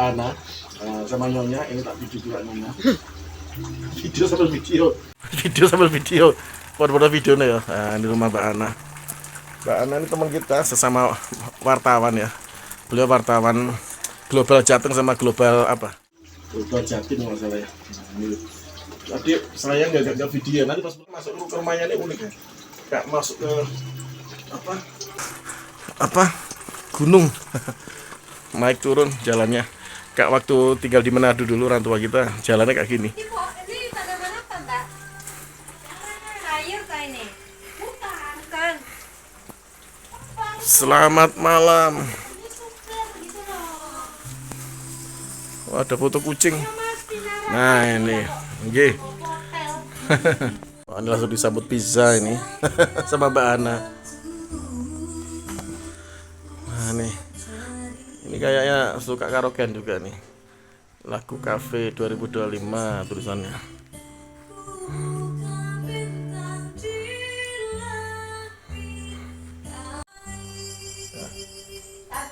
Mbak Ana sama Nyonya. Ini tak video juga Nyonya. Video sambil video. Video sambil video. Foto-foto videonya ya. Nah, ini rumah Mbak Ana. Mbak Ana ini teman kita sesama wartawan ya. Beliau wartawan Global Jateng sama Global apa? Global Jatim kalau salah ya. Nah, tadi saya nggak video. Nanti pas masuk ke rumahnya ini unik ya. Kayak masuk ke apa gunung. Naik turun jalannya. Kayak waktu tinggal di Manado dulu orang tua kita jalannya kayak gini. Ini tanaman apa, Mbak? Sayur kayak ini. Bukan. Selamat malam. Ini super gitu loh. Wah, ada foto kucing. Mas Pinara. Nah ini, oke. Hotel. Wah, ini langsung disambut pizza ini sama Mbak Ana. Nah nih, ini kayaknya suka karaokean juga nih. Lagu Cafe 2025 tulisannya.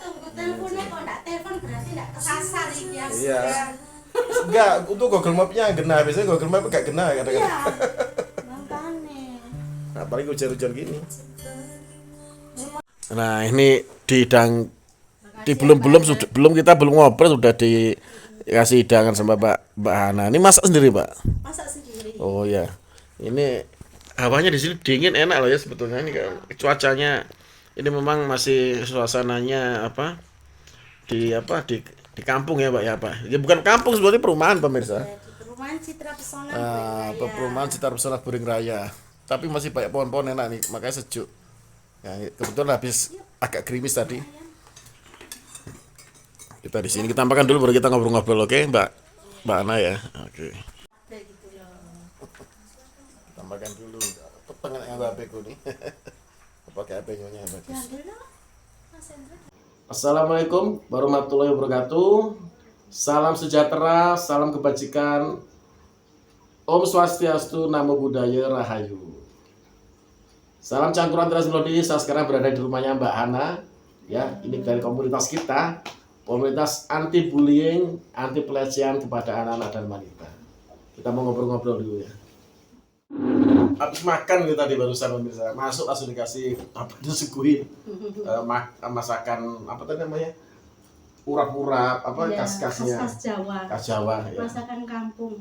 Tunggu teleponnya kok enggak telepon berarti enggak kesasar ini ya. Iya. Enggak, untuk Google Map-nya genah. Biasanya Google Map gak genah kadang-kadang. Iya. Makanya. Nah, apalagi hujan-hujan gini. Nah, ini belum kita belum ngobrol sudah dikasih hidangan sama Mbak Hana. Ini masak sendiri, Pak? Masak sendiri. Oh ya. Ini hawanya di sini dingin enak loh ya sebetulnya ini kan cuacanya ini memang masih suasananya di kampung ya Pak ya Pak. Ya bukan kampung sebetulnya perumahan pemirsa. Ya, di perumahan Citra Pesona. Perumahan Citra Pesona Buring Raya. Tapi masih banyak pohon-pohon enak nih, makanya sejuk. Ya, kebetulan habis agak gerimis tadi. Kita di sini kita makan dulu baru kita ngobrol-ngobrol, oke, Mbak Ana ya. Oke. Ada gitu loh. Kita makan dulu. Pengen yang HP ku nih. Pakai HP nyonya bagus. Diambil dong. Mas Hendra. Assalamualaikum warahmatullahi wabarakatuh. Salam sejahtera, salam kebajikan. Om Swastiastu, Namo Buddhaya, Rahayu. Salam cangkuran teras melodi. Saya sekarang berada di rumahnya Mbak Hana. Ya, ini dari komunitas kita, komunitas anti bullying, anti pelecehan kepada anak-anak dan wanita. Kita mau ngobrol-ngobrol dulu ya. Habis makan nih tadi barusan pemirsa, masuk langsung dikasih disuguhin masakan apa tadi namanya, urap-urap Ya, khas-khasnya, khas Jawa. khas Jawa ya. Masakan kampung.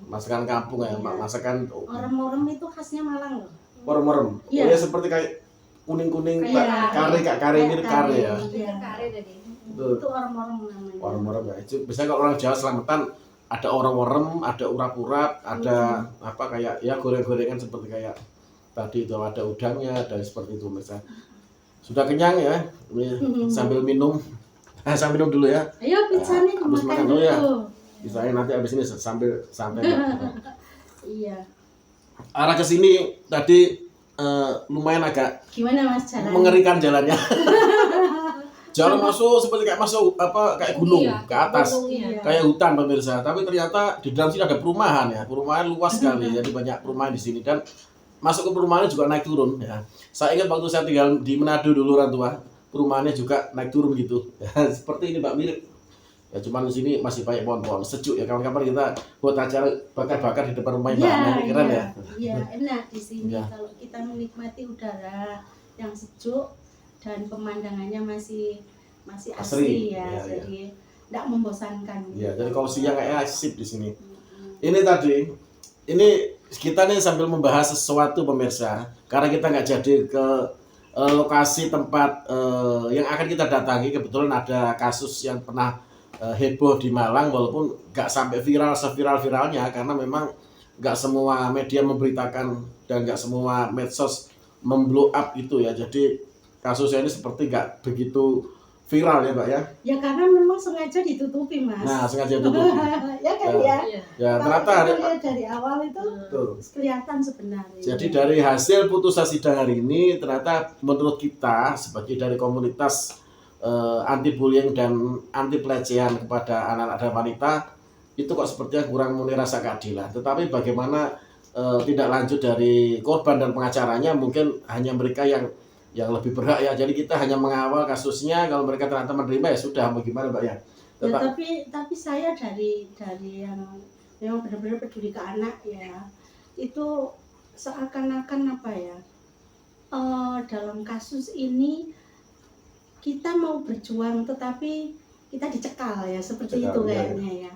Ya, Iya. masakan Orem-orem itu khasnya Malang loh. merem-merem. Iya. Oh ya seperti kayak kuning-kuning Kayak kare ini kare ya. Iya. Kare tadi. Betul. Itu orem-orem namanya. Warem-warem ya. Itu biasanya kalau orang Jawa Selamatan ada orang-orang, ada urap-urap, ada apa kayak ya goreng-gorengan seperti kayak tadi itu ada udangnya dan seperti itu misalnya. Sudah kenyang ya. Ini sambil minum. Sambil minum dulu ya. Ayo pizza nih Habis makan makan dulu. dulu ya. Misalnya nanti habis ini sambil santai. Iya. Arah ke sini tadi lumayan agak Gimana Mas jalan? mengerikan jalannya. Jalan masuk seperti kayak masuk kayak gunung Iya, ke atas. gunung, iya. Kayak hutan pemirsa, tapi ternyata di dalam sini ada perumahan ya, perumahan luas sekali, jadi banyak perumahan di sini dan masuk ke perumahannya juga naik turun ya. Saya ingat waktu saya tinggal di Manado dulu orang tua, perumahannya juga naik turun gitu, ya, seperti ini Mbak mirip. Ya cuman di sini masih banyak pohon-pohon sejuk ya, kapan-kapan kita buat acara bakar-bakar di depan rumah Mbak Ana, keren ya. Iya, enak di sini Iya. kalau kita menikmati udara yang sejuk dan pemandangannya masih Asri. asri ya, Iya, jadi tidak membosankan. Ya, jadi kalau siang kayaknya asik di sini. Ini tadi, ini kita nih sambil membahas sesuatu pemirsa, karena kita nggak jadi ke lokasi tempat yang akan kita datangi. Kebetulan ada kasus yang pernah heboh di Malang, walaupun nggak sampai viral seviral-viralnya, karena memang nggak semua media memberitakan dan nggak semua medsos memblow up itu ya. Jadi kasusnya ini seperti nggak begitu viral ya Pak ya. Ya karena memang sengaja ditutupi Mas. Nah sengaja tutup. Ya kan Ya. ya. Iya. Ya Kalau ternyata kita lihat dari awal itu Betul. kelihatan sebenarnya. Jadi dari hasil putusan sidang hari ini ternyata menurut kita sebagai dari komunitas anti bullying dan anti pelecehan kepada anak-anak dan wanita itu kok sepertinya kurang memenuhi rasa keadilan. Tetapi bagaimana tidak lanjut dari korban dan pengacaranya, mungkin hanya mereka yang lebih berhak ya. Jadi kita hanya mengawal kasusnya, kalau mereka ternyata menerima ya sudah, mau gimana Mbak ya. Ya, Tetap tapi saya dari yang memang benar-benar peduli ke anak ya, itu seakan-akan apa ya, dalam kasus ini kita mau berjuang tetapi kita dicekal ya, seperti Cekal, itu iya, kayaknya ya.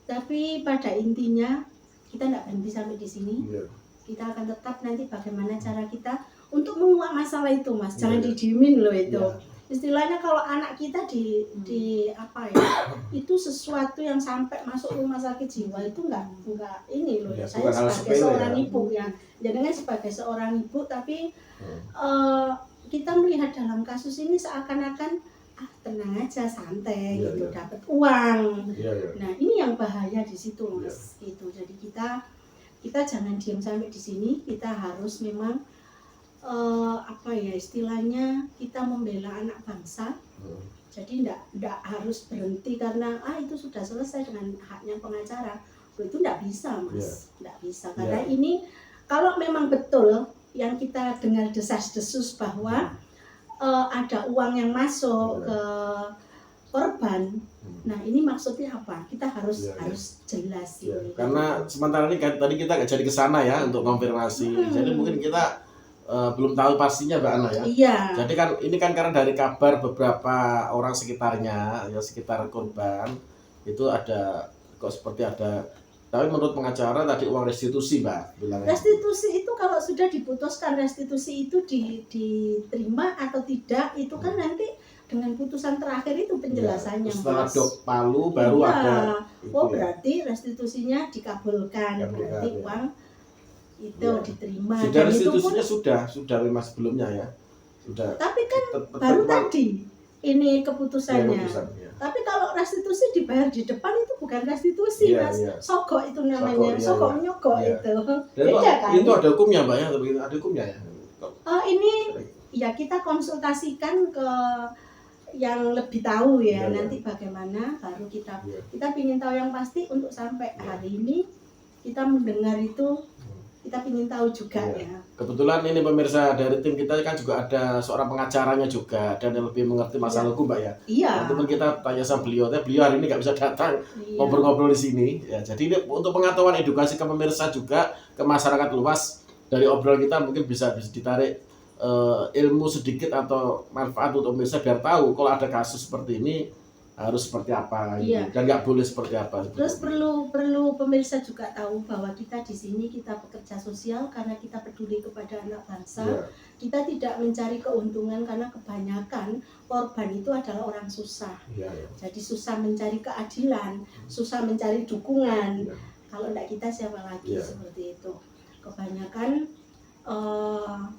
Tapi pada intinya kita nggak berhenti sampai di sini. iya. Kita akan tetap nanti bagaimana cara kita untuk menguak masalah itu, Mas. Jangan Iya. didiemin loh itu. Iya. Istilahnya kalau anak kita di apa ya, itu sesuatu yang sampai masuk rumah sakit jiwa itu nggak ini loh. Iya, Saya bukan hal sebagai sepele seorang ya. ibu ya, jadinya sebagai seorang ibu tapi Hmm. kita melihat dalam kasus ini seakan-akan tenang aja, santai Iya, gitu, iya. dapat uang. Iya, iya. Nah ini yang bahaya di situ, Mas. Gitu. Jadi kita jangan diam sampai di sini. Kita harus memang apa ya istilahnya, kita membela anak bangsa. Jadi enggak harus berhenti karena itu sudah selesai dengan haknya pengacara. Itu enggak bisa, Mas. Enggak bisa karena ini kalau memang betul yang kita dengar desas-desus bahwa ada uang yang masuk ke korban. Nah ini maksudnya apa? Kita harus jelas. Karena sementara ini tadi kita nggak jadi ke sana ya untuk konfirmasi. Jadi mungkin kita belum tahu pastinya Mbak Ana ya. Iya. Jadi kan ini kan karena dari kabar beberapa orang sekitarnya ya, sekitar korban itu ada kok seperti ada. Tapi menurut pengacara tadi uang restitusi Mbak bilangnya. Restitusi itu kalau sudah diputuskan restitusi itu diterima atau tidak itu kan nanti dengan putusan terakhir itu penjelasannya, setelah Mas. dok palu baru ada berarti restitusinya dikabulkan, berarti uang itu diterima. Sudah restitusinya sudah memang sebelumnya ya. Sudah. Tapi kan baru tadi ini keputusannya. Tapi kalau restitusi dibayar di depan itu bukan restitusi, Mas. Sogok itu namanya, sogok menyogok itu. Beda kan? Itu ada hukumnya Mbak ya, ada hukumnya ya. Ini ya kita konsultasikan ke yang lebih tahu ya, nanti bagaimana baru kita ingin tahu yang pasti. Untuk sampai hari ini kita mendengar itu kita ingin tahu juga ya. Kebetulan ini pemirsa dari tim kita kan juga ada seorang pengacaranya juga dan yang lebih mengerti masalah hukum Mbak ya. Iya. Teman kita tanya sama beliau, tapi beliau hari ini nggak bisa datang ngobrol-ngobrol di sini. Ya, jadi ini untuk pengetahuan edukasi ke pemirsa juga ke masyarakat luas dari obrolan kita mungkin bisa ditarik ilmu sedikit atau manfaat untuk pemirsa biar tahu kalau ada kasus seperti ini harus seperti apa gitu. Dan nggak boleh seperti apa. Terus perlu pemirsa juga tahu bahwa kita di sini kita pekerja sosial karena kita peduli kepada anak bangsa. Kita tidak mencari keuntungan karena kebanyakan korban itu adalah orang susah. Jadi susah mencari keadilan, susah mencari dukungan. Kalau enggak kita siapa lagi seperti itu. Kebanyakan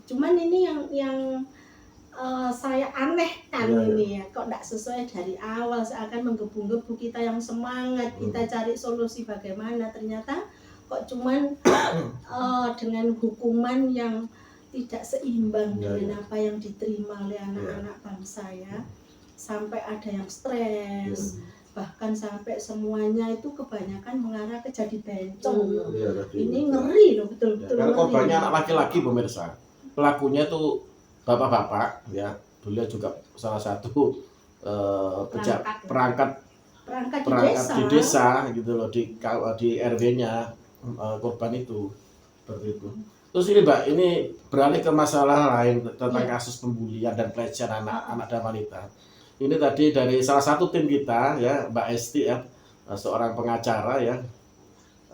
cuman ini yang saya anehkan ini ya, kok tidak sesuai dari awal, seakan menggebu-gebu kita yang semangat, kita cari solusi bagaimana, ternyata kok cuman dengan hukuman yang tidak seimbang dengan apa yang diterima oleh anak-anak bangsa ya, sampai ada yang stres, bahkan sampai semuanya itu kebanyakan mengarah ke jadi bencong. Ini ngeri loh, betul-betul ngeri. Korbannya anak laki-laki pemirsa, pelakunya tuh bapak-bapak ya, beliau juga salah satu perangkat di desa gitu loh, di RW-nya korban itu seperti itu. Terus ini Mbak, ini beralih ke masalah lain tentang kasus pembulian dan pelecehan anak dan wanita. Ini tadi dari salah satu tim kita ya, Mbak Esti ya, seorang pengacara ya,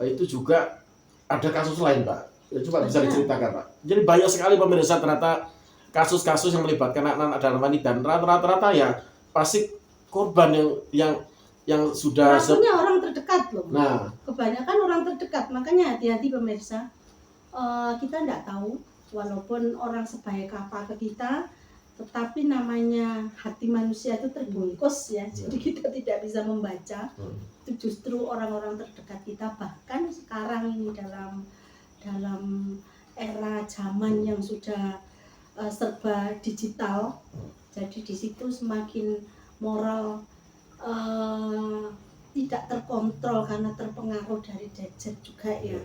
itu juga ada kasus lain Mbak. Ya, coba bisa diceritakan Pak. Jadi banyak sekali pemirsa ternyata kasus-kasus yang melibatkan anak-anak dan wanita, dan rata-rata ya pasti korban yang sudah pelakunya orang terdekat loh. Nah, kebanyakan orang terdekat, makanya hati-hati pemirsa. Kita tidak tahu, walaupun orang sebaik apa ke kita, tetapi namanya hati manusia itu terbungkus ya, jadi kita tidak bisa membaca. Itu justru orang-orang terdekat kita, bahkan sekarang ini dalam era zaman yang sudah serba digital, jadi di situ semakin moral tidak terkontrol karena terpengaruh dari gadget juga ya.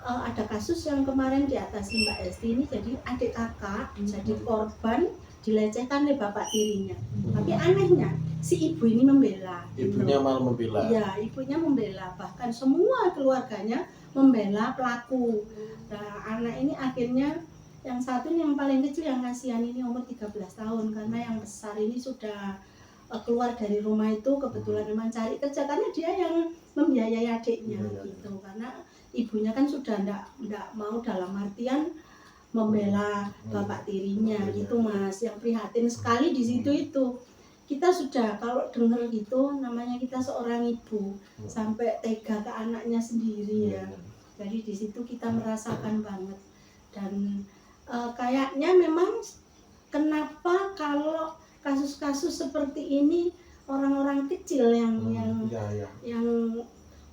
Ada kasus yang kemarin diatasi Mbak Esti ini, jadi adik kakak jadi korban dilecehkan oleh bapak tirinya. Tapi anehnya si ibu ini membela. Ibunya malah membela. Iya, ibunya membela, bahkan semua keluarganya membela pelaku. Nah, anak ini akhirnya yang satu ini yang paling kecil yang kasihan ini umur 13 tahun karena yang besar ini sudah keluar dari rumah itu kebetulan memang cari kerja karena dia yang membiayai adiknya gitu. Karena ibunya kan sudah enggak mau dalam artian membela bapak tirinya gitu Mas. Yang prihatin sekali di situ itu. Kita sudah kalau dengar gitu namanya kita seorang ibu sampai tega ke anaknya sendiri ya. Jadi di situ kita merasakan banget dan kayaknya memang kenapa kalau kasus-kasus seperti ini orang-orang kecil yang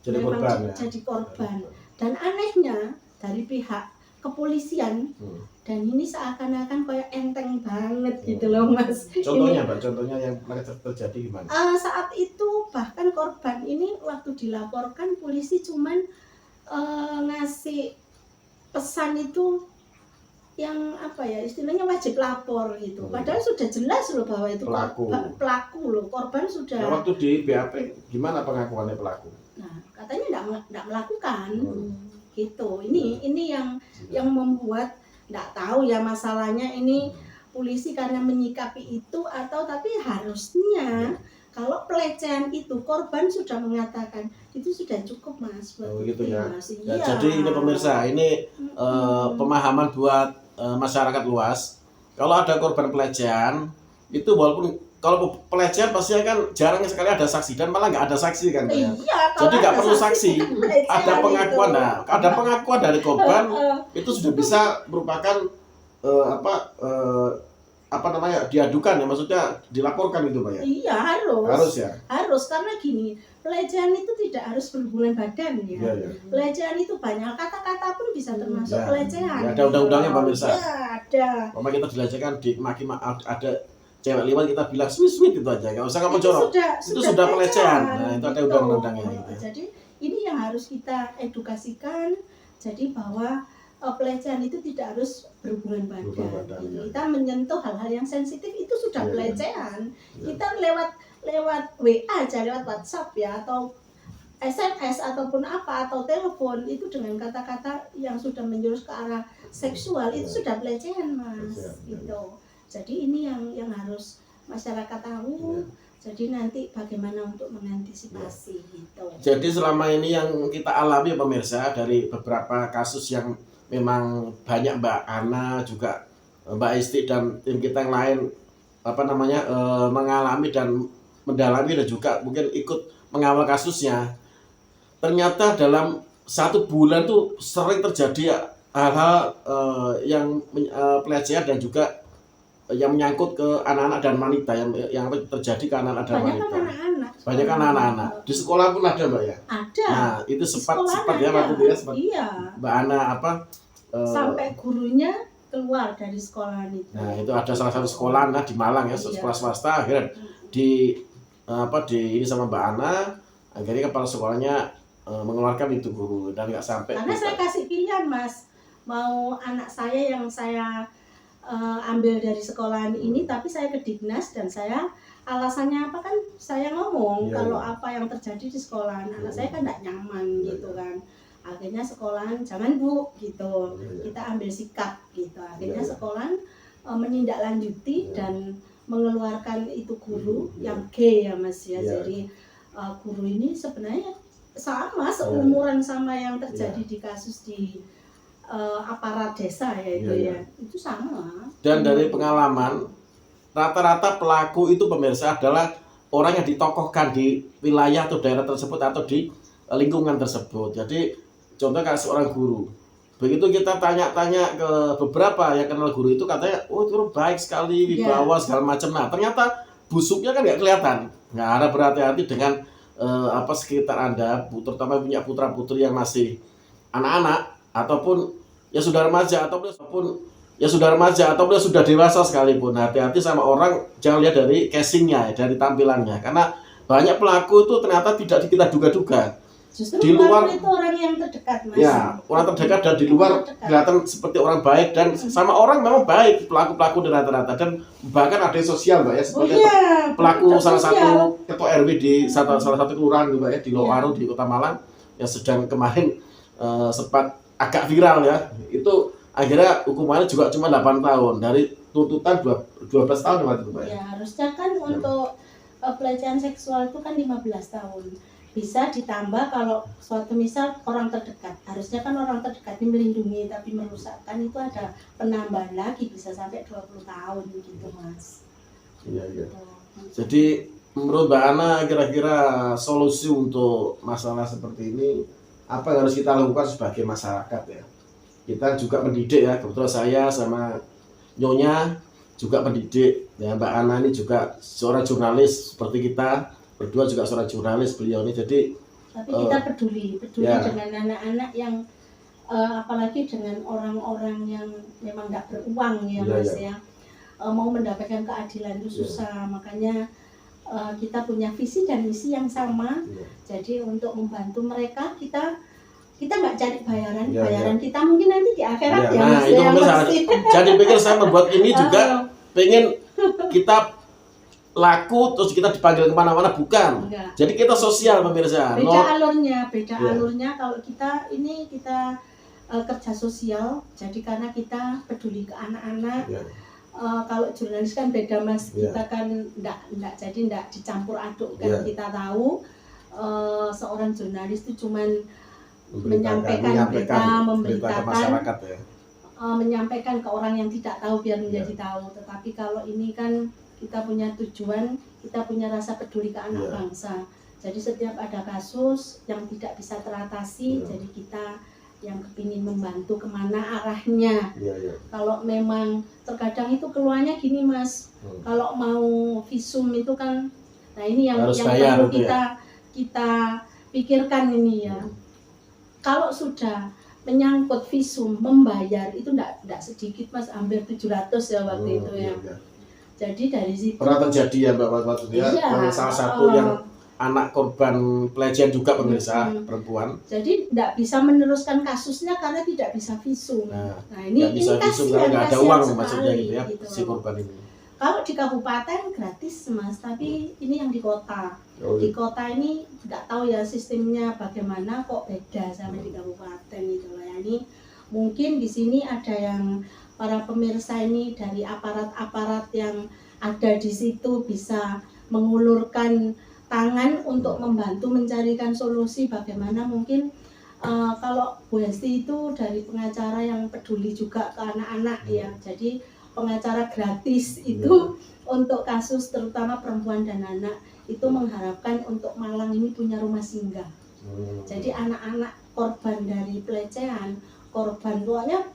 jadi korban, jadi korban. Dan anehnya dari pihak kepolisian dan ini seakan-akan kayak enteng banget gitu loh Mas. Contohnya Mbak, contohnya yang terjadi gimana? Saat itu bahkan korban ini waktu dilaporkan polisi cuman ngasih pesan itu yang apa ya istilahnya wajib lapor gitu. Padahal sudah jelas loh bahwa itu pelaku loh, korban sudah. Nah, waktu di BAP gimana pengakuannya pelaku? Nah, katanya enggak melakukan. Gitu. Ini yang membuat enggak tahu ya masalahnya ini polisi karena menyikapi itu atau tapi harusnya kalau pelecehan itu korban sudah mengatakan itu sudah cukup Mas buat gitu ya. Iya. Jadi ini pemirsa, ini pemahaman buat masyarakat luas. Kalau ada korban pelecehan itu walaupun kalau pelecehan pastinya kan jarang sekali ada saksi dan malah nggak ada saksi kan ya. Jadi nggak perlu saksi, ada pengakuan. Nah, ada pengakuan dari korban itu sudah bisa merupakan apa namanya diadukan ya, maksudnya dilaporkan gitu Pak ya. Iya harus karena gini pelecehan itu tidak harus berhubungan badan ya. Pelecehan itu banyak kata-kata pun bisa termasuk pelecehan. Ada undang-undangnya pemirsa. Ada. Kalau kita dilecehkan dimaki ada cewek lewat kita bilang sweet itu aja, nggak usah kamu jorok. Itu sudah pelecehan. Nah itu ada undang-undangnya. Gitu. Jadi ini yang harus kita edukasikan. Jadi bahwa pelecehan itu tidak harus berhubungan badan. Kita menyentuh hal-hal yang sensitif itu sudah pelecehan. Kita lewat WA aja, lewat WhatsApp ya atau SMS ataupun apa atau telepon itu dengan kata-kata yang sudah menjurus ke arah seksual itu sudah pelecehan Mas. Gitu. Jadi ini yang harus masyarakat tahu. Jadi nanti bagaimana untuk mengantisipasi gitu. Jadi selama ini yang kita alami pemirsa dari beberapa kasus yang memang banyak Mbak Ana juga Mbak Isti dan tim kita yang lain mengalami dan mendalami dan juga mungkin ikut mengawal kasusnya. Ternyata dalam 1 bulan tuh sering terjadi hal-hal yang pelecehan dan juga yang menyangkut ke anak-anak dan wanita yang terjadi ke anak-anak dan wanita. Banyak anak-anak. Di sekolah pun ada Mbak ya? Ada. Nah itu sempat ya waktu itu ya sempat. Iya. Mbak Ana sampai gurunya keluar dari sekolah itu. Nah itu ada salah satu sekolah di Malang ya, sekolah swasta akhirnya ini sama Mbak Ana akhirnya kepala sekolahnya mengeluarkan itu guru dan nggak sampai. Karena saya kasih pilihan Mas, mau anak saya yang saya ambil dari sekolahan ini tapi saya ke Dignas dan saya alasannya apa kan saya ngomong kalau apa yang terjadi di sekolahan anak saya kan nggak nyaman gitu kan. Akhirnya sekolahan jangan Bu gitu. Kita ambil sikap gitu. Akhirnya sekolahan menindaklanjuti dan mengeluarkan itu guru yang G ya Mas ya. Jadi guru ini sebenarnya sama seumuran sama yang terjadi di kasus di aparat desa itu sama. Dan dari pengalaman rata-rata pelaku itu pemirsa adalah orang yang ditokohkan di wilayah atau daerah tersebut atau di lingkungan tersebut. Jadi contoh kayak seorang guru, begitu kita tanya-tanya ke beberapa yang kenal guru itu katanya, oh itu baik sekali, wibawa segala macam. Nah ternyata busuknya kan nggak kelihatan. Nggak ada berhati-hati dengan sekitar Anda, terutama punya putra putri yang masih anak-anak ataupun ya sudah remaja ataupun sudah dewasa sekalipun. Hati-hati sama orang, jangan lihat dari casingnya, dari tampilannya, karena banyak pelaku itu ternyata tidak kita duga-duga. Justru di luar itu orang yang terdekat, Mas. Ya, orang terdekat dan di luar Terdekat. kelihatan seperti orang baik dan sama orang memang baik pelaku-pelaku di rata-rata, dan bahkan ada yang sosial Mbak ya, seperti pelaku salah satu ketua RW di salah satu kelurahan Mbak ya, di Lowaru di Kota Malang yang sedang kemarin sempat agak viral ya. Itu akhirnya hukumannya juga cuma 8 tahun dari tuntutan 12 tahun waktu itu Mbak ya. Ya, harusnya kan untuk pelecehan seksual itu kan 15 tahun. Bisa ditambah kalau suatu misal orang terdekat, harusnya kan orang terdekat ini melindungi, tapi merusakkan itu ada penambahan lagi bisa sampai 20 tahun gitu Mas. Iya. Jadi menurut Mbak Ana kira-kira solusi untuk masalah seperti ini apa yang harus kita lakukan sebagai masyarakat ya? Kita juga pendidik ya, kebetulan saya sama Nyonya juga pendidik ya, Mbak Ana ini juga seorang jurnalis seperti kita berdua juga seorang jurnalis beliau ini, jadi tapi kita peduli ya. dengan anak-anak yang apalagi dengan orang-orang yang memang tidak beruang ya Mas ya. Mau mendapatkan keadilan itu susah, makanya kita punya visi dan misi yang sama. Jadi untuk membantu mereka kita nggak cari bayaran kita mungkin nanti di akhirat ya Mas. Itu jadi pikir saya membuat ini juga pengen kita laku terus kita dipanggil kemana-mana, bukan. Enggak. Jadi kita sosial pemirsa. Beda alurnya kalau kita kerja sosial, jadi karena kita peduli ke anak-anak. Kalau jurnalis kan beda Mas, kita kan enggak dicampur aduk kan. Kita tahu seorang jurnalis itu cuman menyampaikan berita, memberitakan masyarakat ya. Menyampaikan ke orang yang tidak tahu biar menjadi tahu. Tetapi kalau ini kan kita punya tujuan, kita punya rasa peduli ke anak bangsa. Jadi setiap ada kasus yang tidak bisa teratasi, jadi kita yang kepingin membantu kemana arahnya. Kalau memang terkadang itu keluarnya gini Mas, kalau mau visum itu kan, nah ini yang perlu kita pikirkan ini ya. Kalau sudah menyangkut visum membayar itu enggak sedikit Mas, hampir 700 ya waktu itu ya. Jadi dari situ pernah terjadi ya Mbak waktu itu ya, salah satu yang anak korban pelecehan juga pemirsa perempuan. Jadi tidak bisa meneruskan kasusnya karena tidak bisa visum. Nah ini bisa visum karena nggak ada uang maksudnya gitu ya gitu. Si korban ini. Kalau di kabupaten gratis Mas, tapi ini yang di kota. Di kota ini nggak tahu ya sistemnya bagaimana, kok beda sama di kabupaten itu lah. Ini mungkin di sini ada yang para pemirsa ini dari aparat-aparat yang ada di situ bisa mengulurkan tangan untuk membantu mencarikan solusi bagaimana mungkin kalau Bu Hesti itu dari pengacara yang peduli juga ke anak-anak ya, jadi pengacara gratis itu untuk kasus terutama perempuan dan anak itu mengharapkan untuk Malang ini punya rumah singgah. Jadi anak-anak korban dari pelecehan, korban tuanya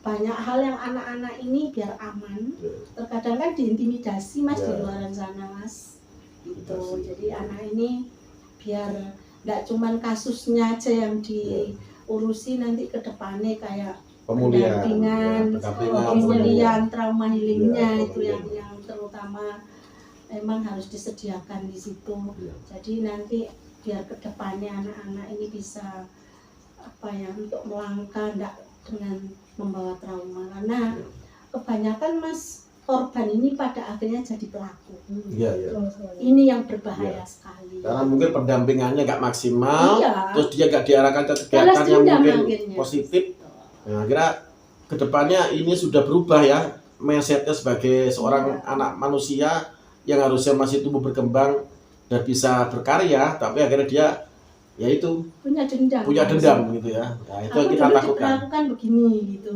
banyak hal yang anak-anak ini biar aman. Terkadang kan diintimidasi Mas di luar sana Mas. Gitu. Jadi anak ini biar nggak cuman kasusnya aja yang diurusi, nanti ke depannya kayak pendampingan, pemulihan, trauma healingnya itu yang terutama memang harus disediakan di situ. Jadi nanti biar ke depannya anak-anak ini bisa untuk melangkah enggak dengan membawa trauma, karena kebanyakan Mas korban ini pada akhirnya jadi pelaku. Ini yang berbahaya sekali. Karena mungkin pendampingannya nggak maksimal, terus dia nggak diarahkan ke kegiatan yang mungkin positif. Nah, kira kedepannya ini sudah berubah ya mindsetnya sebagai seorang anak manusia yang harusnya masih tumbuh berkembang dan bisa berkarya, tapi akhirnya dia yaitu punya dendam gitu ya. Nah, itu yang kita takutkan. Diperlakukan begini gitu.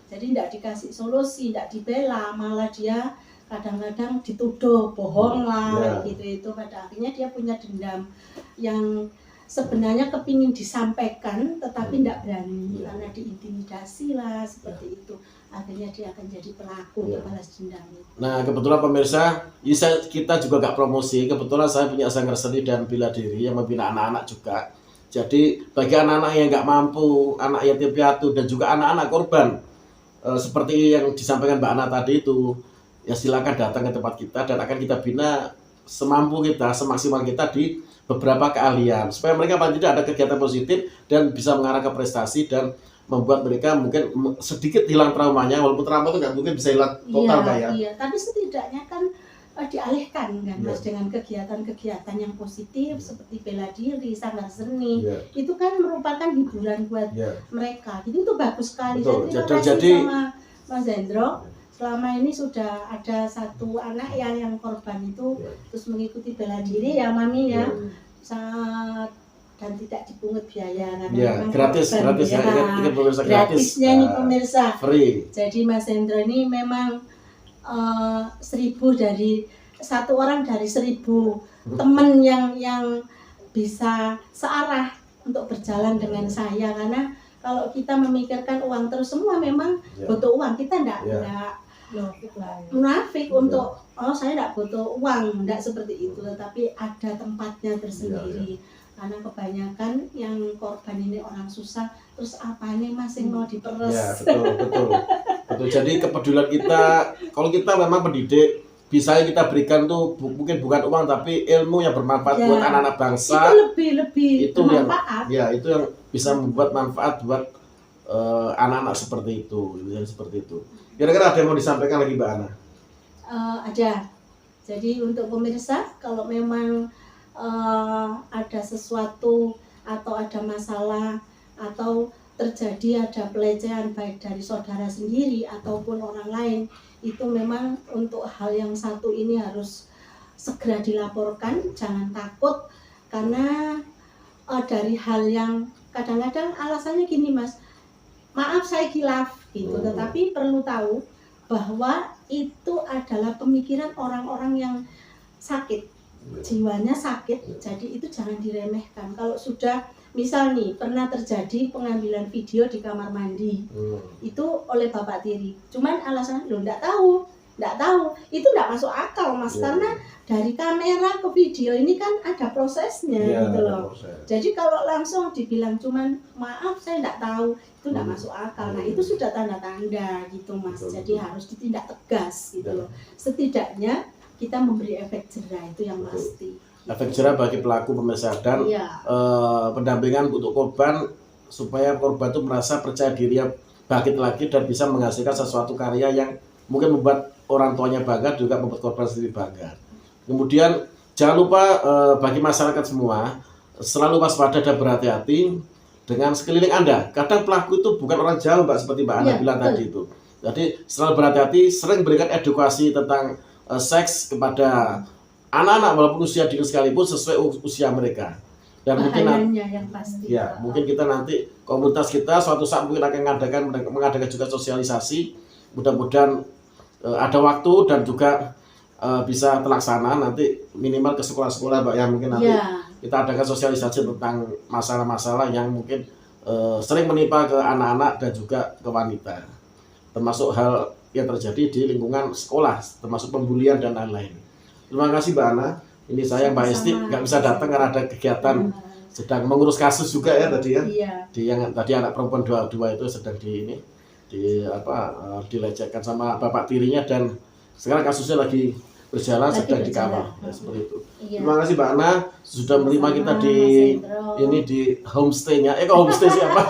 Jadi tidak dikasih solusi, tidak dibela, malah dia kadang-kadang dituduh bohong lah gitu. Itu pada akhirnya dia punya dendam yang sebenarnya kepingin disampaikan tetapi tidak berani karena diintimidasi lah seperti itu. Akhirnya dia akan jadi pelaku untuk balas dendam. Nah kebetulan pemirsa, kita juga gak promosi. Kebetulan saya punya sanggar seni dan bela diri yang membina anak-anak juga. Jadi bagi anak-anak yang gak mampu, anak yatim piatu dan juga anak-anak korban seperti yang disampaikan Mbak Ana tadi itu, ya silakan datang ke tempat kita dan akan kita bina semampu kita, semaksimal kita di beberapa keahlian supaya mereka paling tidak ada kegiatan positif dan bisa mengarah ke prestasi dan membuat mereka mungkin sedikit hilang traumanya, walaupun trauma itu nggak mungkin bisa hilang total Mbak ya. Iya, tapi setidaknya kan dialihkan kan Mas Iya. dengan kegiatan-kegiatan yang positif seperti bela diri, sanggar seni. Iya. Itu kan merupakan hiburan buat Iya. mereka. Itu bagus sekali. Betul. Saya terima kasih Jadi- sama Mas Hendro. Selama ini sudah ada satu anak yang korban itu Iya. terus mengikuti bela diri ya Mami ya. Iya. Sangat dan tidak dipungut biaya karena Iya, memang gratis korban, ya. Ingat pemirsa, gratis. gratisnya nih pemirsa. Free. Jadi Mas Hendro ini memang 1000 dari satu orang dari 1000 teman yang bisa searah untuk berjalan dengan saya, karena kalau kita memikirkan uang terus semua memang Ya. butuh uang, kita enggak munafik untuk saya enggak butuh uang, enggak seperti itu, tetapi ada tempatnya tersendiri. Karena kebanyakan yang korban ini orang susah, terus apa nih Mas yang mau diperes? Ya, betul. Jadi kepedulian kita, kalau kita memang pendidik, bisa kita berikan tuh mungkin bukan uang tapi ilmu yang bermanfaat Ya. buat anak-anak bangsa. Itu lebih Itu yang bermanfaat. ya itu yang bisa membuat manfaat buat anak-anak seperti itu, yang seperti itu. Kira-kira ada yang mau disampaikan lagi Mbak Ana? Ada. Jadi untuk pemirsa, kalau memang ada sesuatu atau ada masalah atau terjadi ada pelecehan baik dari saudara sendiri ataupun orang lain, itu memang untuk hal yang satu ini harus segera dilaporkan, jangan takut karena dari hal yang kadang-kadang alasannya gini Mas, maaf saya khilaf gitu, tetapi perlu tahu bahwa itu adalah pemikiran orang-orang yang sakit, jiwanya sakit, jadi itu jangan diremehkan. Kalau sudah misal nih pernah terjadi pengambilan video di kamar mandi, itu oleh Bapak Tiri, cuman alasan lo nggak tahu, itu nggak masuk akal Mas, karena dari kamera ke video ini kan ada prosesnya gitu loh. Jadi kalau langsung dibilang cuman maaf saya nggak tahu, itu nggak masuk akal. Nah itu sudah tanda-tanda gitu Mas, jadi harus ditindak tegas gitu loh. Setidaknya kita memberi efek jerah, itu yang pasti. Efek jerah bagi pelaku pemirsa dan pendampingan untuk korban supaya korban itu merasa percaya diri, bangkit lagi dan bisa menghasilkan sesuatu karya yang mungkin membuat orang tuanya bangga, juga membuat korban sendiri bangga. Kemudian jangan lupa bagi masyarakat semua selalu waspada dan berhati-hati dengan sekeliling Anda. Kadang pelaku itu bukan orang jauh Mbak, seperti Mbak Ana bilang tadi itu. Jadi selalu berhati-hati, sering berikan edukasi tentang seks kepada anak-anak walaupun usia dini sekalipun sesuai usia mereka. Dan bahayanya yang pasti. Ya, mungkin kita nanti komunitas kita suatu saat mungkin akan mengadakan juga sosialisasi. Mudah-mudahan ada waktu dan juga bisa terlaksana nanti minimal ke sekolah-sekolah Mbak ya, mungkin nanti kita adakan sosialisasi tentang masalah-masalah yang mungkin sering menimpa ke anak-anak dan juga ke wanita, termasuk hal yang terjadi di lingkungan sekolah, termasuk pembulian dan lain-lain. Terima kasih Mbak Ana. Ini saya Mbak Esti nggak bisa datang karena ada kegiatan sedang mengurus kasus juga ya tadi ya. Di yang tadi anak perempuan dua itu sedang dilecehkan sama bapak tirinya dan sekarang kasusnya lagi berjalan, sedang dikawal ya, seperti itu. Terima kasih Mbak Ana sudah menerima kita di homestay-nya. Kok homestay siapa?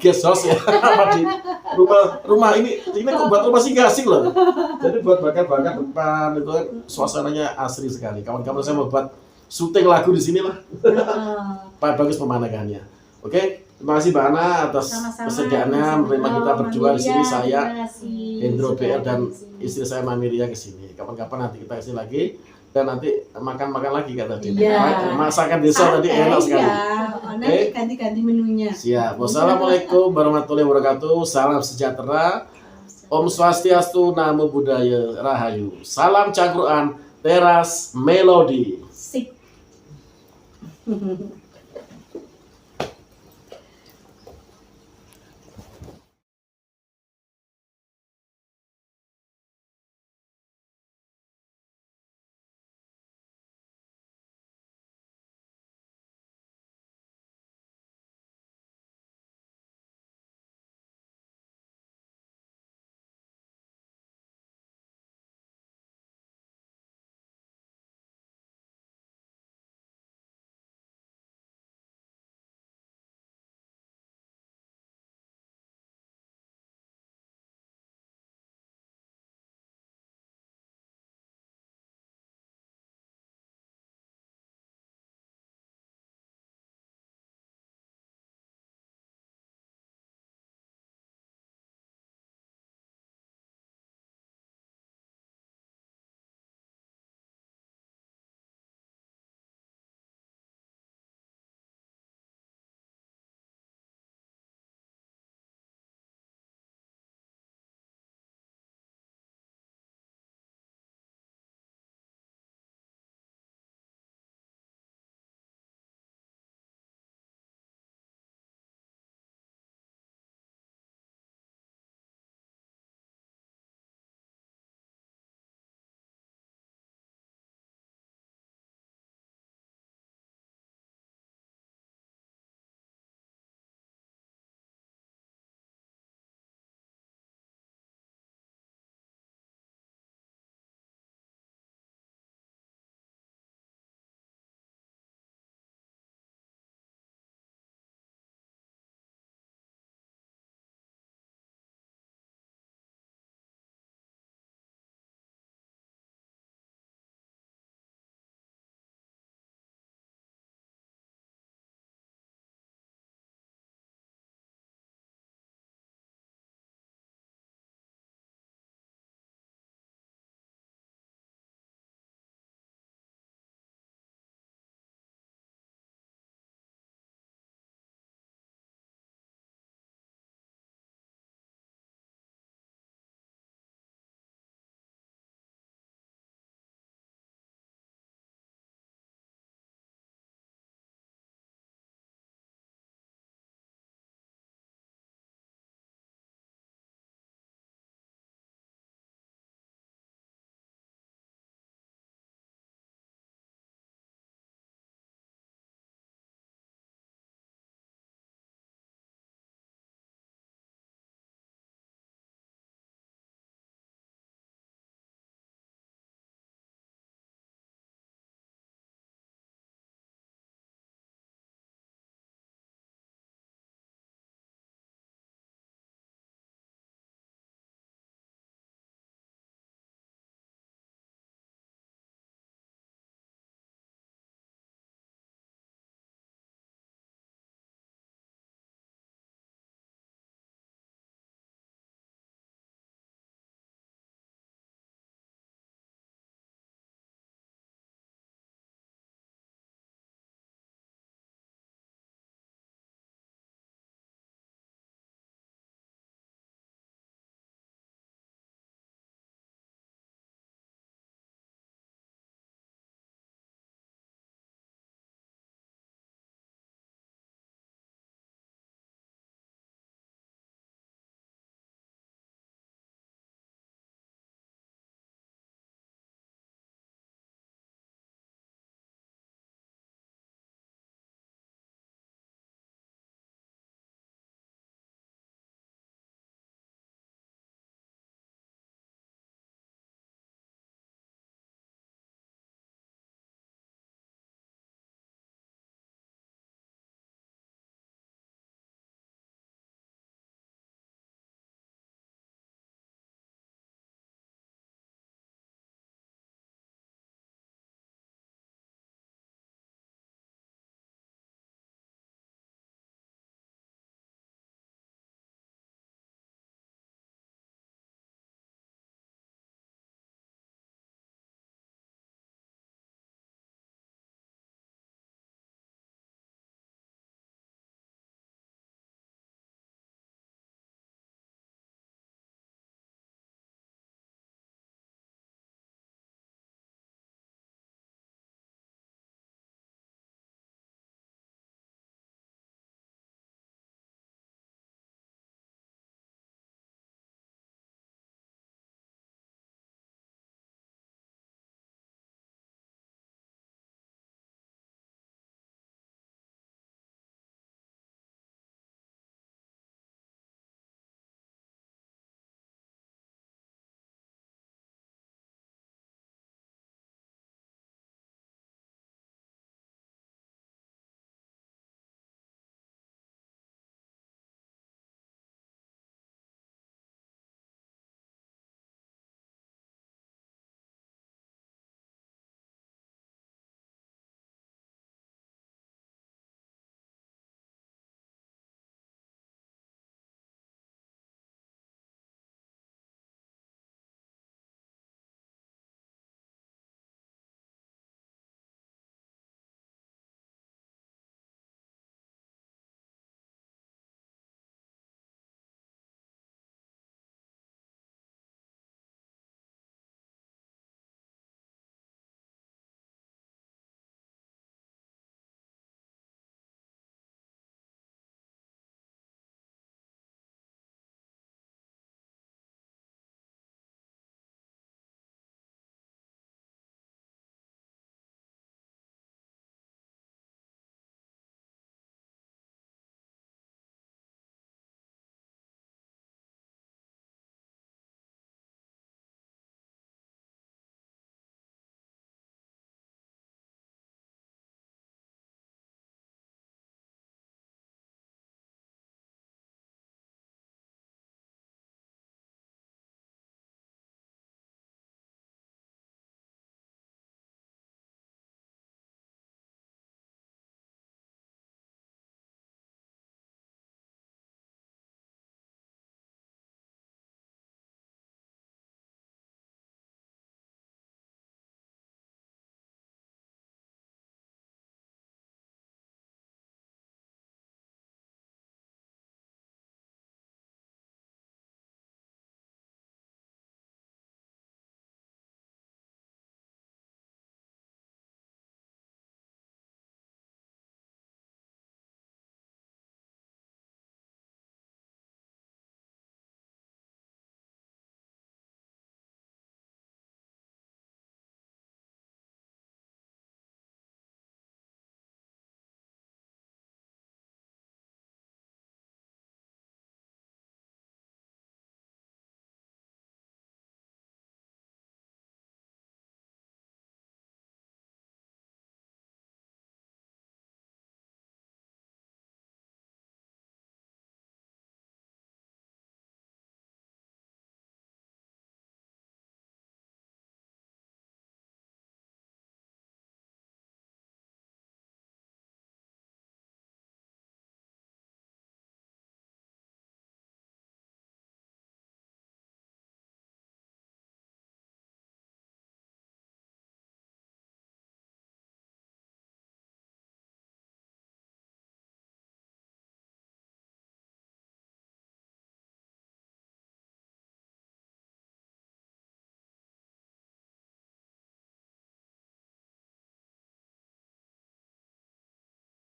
Guest house ya. Apa di rumah ini kok buat rumah singgah-asing loh. Jadi buat bakar-bakar depan itu kan suasananya asri sekali. Kawan-kawan saya mau buat syuting lagu di sini lah. Bagus pemandangannya. Oke, terima kasih Mbak Ana atas kesediaannya menerima kita berdua di sini. Saya Hendro BL dan istri saya Mamiria ke sini. Kapan-kapan nanti kita kesini lagi dan nanti makan-makan lagi kata dia. Masakan desa tadi enak sekali. Nanti ganti-ganti menunya. Siap. Wassalamualaikum warahmatullahi wabarakatuh. Salam sejahtera. Om Swastiastu, Namo Buddhaya, Rahayu. Salam cangkruan, teras melodi. Sip.